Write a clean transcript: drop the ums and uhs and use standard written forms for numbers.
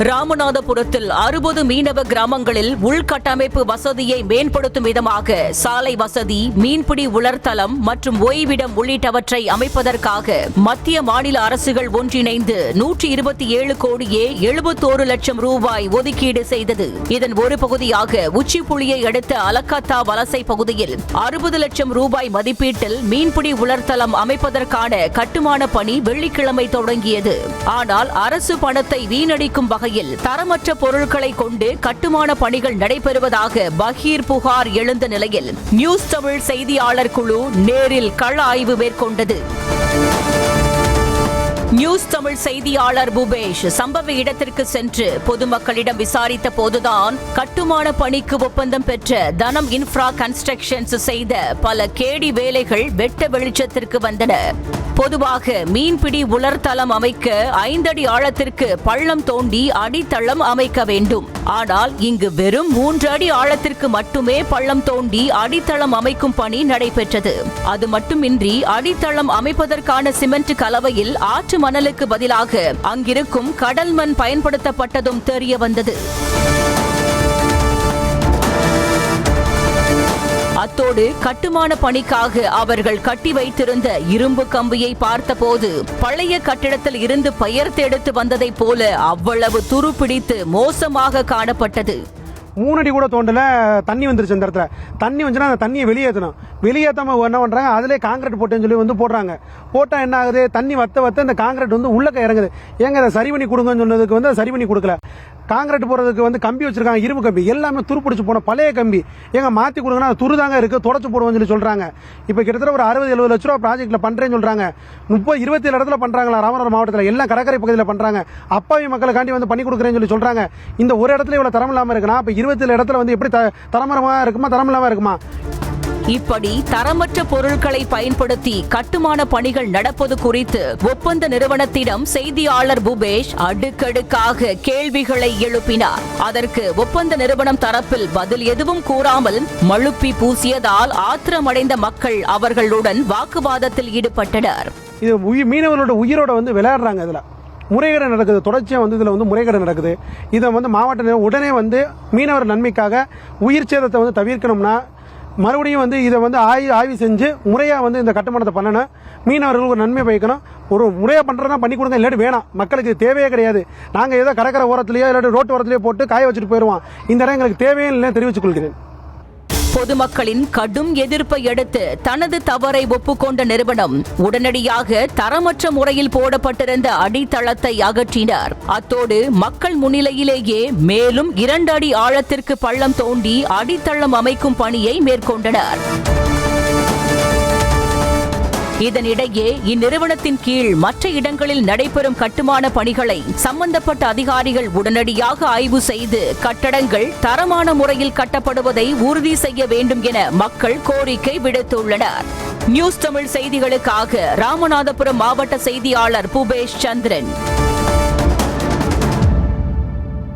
ராமநாதபுரத்தில் 60 மீனவ கிராமங்களில் உள்கட்டமைப்பு வசதியை மேம்படுத்தும் விதமாக சாலை வசதி, மீன்பிடி உலர்தளம் மற்றும் ஓய்விடம் உள்ளிட்டவற்றை அமைப்பதற்காக மத்திய மாநில அரசுகள் ஒன்றிணைந்து 127 கோடியே 71 லட்சம் ரூபாய் ஒதுக்கீடு செய்தது. இதன் ஒரு பகுதியாக உச்சிப்புளியை அடுத்த அலக்கத்தா வலசை பகுதியில் 60 லட்சம் ரூபாய் மதிப்பீட்டில் மீன்பிடி உலர்தளம் அமைப்பதற்கான கட்டுமான பணி வெள்ளிக்கிழமை தொடங்கியது. ஆனால் அரசு பணத்தை வீணடிக்கும் வகையில் தரமற்ற பொருட்களை கொண்டு கட்டுமான பணிகள் நடைபெறுவதாக பகீர் புகார் எழுந்த நிலையில் நியூஸ் தமிழ் செய்தியாளர் குழு நேரில் கள ஆய்வு மேற்கொண்டது. நியூஸ் தமிழ் செய்தியாளர் பூபேஷ் சம்பவ இடத்திற்கு சென்று பொதுமக்களிடம் விசாரித்த போதுதான் கட்டுமான பணிக்கு ஒப்பந்தம் பெற்ற தனம் இன்ஃப்ரா கன்ஸ்ட்ரக்ஷன்ஸ் செய்த பல கேடி வேலைகள் வெட்ட வெளிச்சத்திற்கு வந்தன. பொதுவாக மீன்பிடி உலர்தளம் அமைக்க 5 அடி ஆழத்திற்கு பள்ளம் தோண்டி அடித்தளம் அமைக்க வேண்டும். ஆனால் இங்கு வெறும் 3 அடி ஆழத்திற்கு மட்டுமே பள்ளம் தோண்டி அடித்தளம் அமைக்கும் பணி நடைபெற்றது. அது மட்டுமின்றி அடித்தளம் அமைப்பதற்கான சிமெண்ட் கலவையில் ஆற்று மணலுக்கு பதிலாக அங்கிருக்கும் கடல் மண் பயன்படுத்தப்பட்டதும் தெரிய வந்தது. அத்தோடு கட்டுமான பணிக்காக அவர்கள் கட்டி வைத்திருந்த இரும்பு கம்பியை பார்த்தபோது பழைய கட்டிடத்தில் இருந்து பெயர்த்தெடுத்து வந்ததைப் போல அவ்வளவு துருப்பிடித்து மோசமாக காணப்பட்டது. 3 அடி கூட தோண்டல, தண்ணி வந்துருச்சு. அந்த இடத்துல தண்ணி வந்துச்சுன்னா அந்த தண்ணியை வெளியேற்றணும். வெளியேற்றாம என்ன பண்றாங்க, அதிலே காங்கிரீட் போட்டுன்னு சொல்லி போடுறாங்க. போட்டா என்ன ஆகுது, தண்ணி வத்த இந்த காங்கிரீட் உள்ளக்க இறங்குது. ஏங்க அதை சரி பண்ணி கொடுங்கன்னு சொன்னதுக்கு சரி பண்ணி கொடுக்கல. காங்கிரீட் போடுறதுக்கு கம்பி வச்சிருக்காங்க, இரும்பு கம்பி, எல்லாமே துருப்பிடிச்சு போன பழைய கம்பி. ஏங்க மாத்தி கொடுங்கன்னா அது துருதாங்க இருக்கு, தொடச்சு போடுவோம்னு சொல்றாங்க. இப்ப கிட்டத்தட்ட ஒரு 60-70 லட்ச ரூபா ப்ராஜெக்ட்ல பண்றேன்னு சொல்றாங்க. 30-27 இடத்துல பண்றாங்களா ராமநாதபுரம் மாவட்டத்தில், எல்லாம் கடற்கரை பகுதியில் பண்றாங்க. அப்பாவி மக்களுக்காண்டி பண்ணி கொடுக்குறேன்னு சொல்றாங்க. இந்த ஒரு இடத்துல இவ்வளவு தரம் இல்லாம இருக்குன்னா அப்ப 27 இடத்துல எப்படி தரமரமா இருக்குமா, தரம் இல்லாம இருக்குமா? இப்படி தரமற்ற பொருட்களை பயன்படுத்தி கட்டுமான பணிகள் நடப்பது குறித்து ஒப்பந்த நிறுவனத்திடம் செய்தியாளர் பூபேஷ் அடுக்கடுக்காக கேள்விகளை எழுப்பினார். அதற்கு ஒப்பந்த நிறுவனம் தரப்பில் பதில் எதுவும் கூறாமல் மழுப்பி பூசியதால் ஆத்திரமடைந்த மக்கள் அவர்களுடன் வாக்குவாதத்தில் ஈடுபட்டனர். இது மீனவர்களோட உயிரோட விளையாடுறாங்க. இதுல முறைகேடு நடக்குது, தொடர்ச்சியா இதுல முறைகேடு நடக்குது. இதை மாவட்ட உடனே மீனவர் நன்மைக்காக உயிர் சேதத்தை தவிர்க்கணும்னா மறுபடியும் இதை ஆய்வு செஞ்சு முறையா இந்த கட்டுமானத்தை பண்ணணும். மீனவர்களுக்கு ஒரு நன்மை பயக்கணும். ஒரு முறையா பண்றதா பண்ணி கொடுங்க, இல்லாட்டி வேணாம். மக்களுக்கு தேவையே கிடையாது. நாங்க ஏதோ கடற்கரை ஓரத்திலேயோ இல்லாட்டி ரோட்டு ஓரத்திலேயோ போட்டு காய வச்சுட்டு போயிடுவோம். இந்த இடம் எங்களுக்கு தேவையே இல்லை தெரிவித்துக் கொள்கிறேன். பொதுமக்களின் கடும் எதிர்ப்பை அடுத்து தனது தவறை ஒப்புக்கொண்ட நிறுவனம் உடனடியாக தரமற்ற முறையில் போடப்பட்டிருந்த அடித்தளத்தை அகற்றினர். அத்தோடு மக்கள் முன்னிலையிலேயே மேலும் 2 அடி ஆழத்திற்கு பள்ளம் தோண்டி அடித்தளம் அமைக்கும் பணியை மேற்கொண்டனர். இதனிடையே இந்நிறுவனத்தின் கீழ் மற்ற இடங்களில் நடைபெறும் கட்டுமான பணிகளை சம்பந்தப்பட்ட அதிகாரிகள் உடனடியாக ஆய்வு செய்து கட்டடங்கள் தரமான முறையில் கட்டப்படுவதை உறுதி செய்ய வேண்டும் என மக்கள் கோரிக்கை விடுத்துள்ளனர். நியூஸ் தமிழ் செய்திகளுக்காக ராமநாதபுரம் மாவட்ட செய்தியாளர் பூபேஷ் சந்திரன்.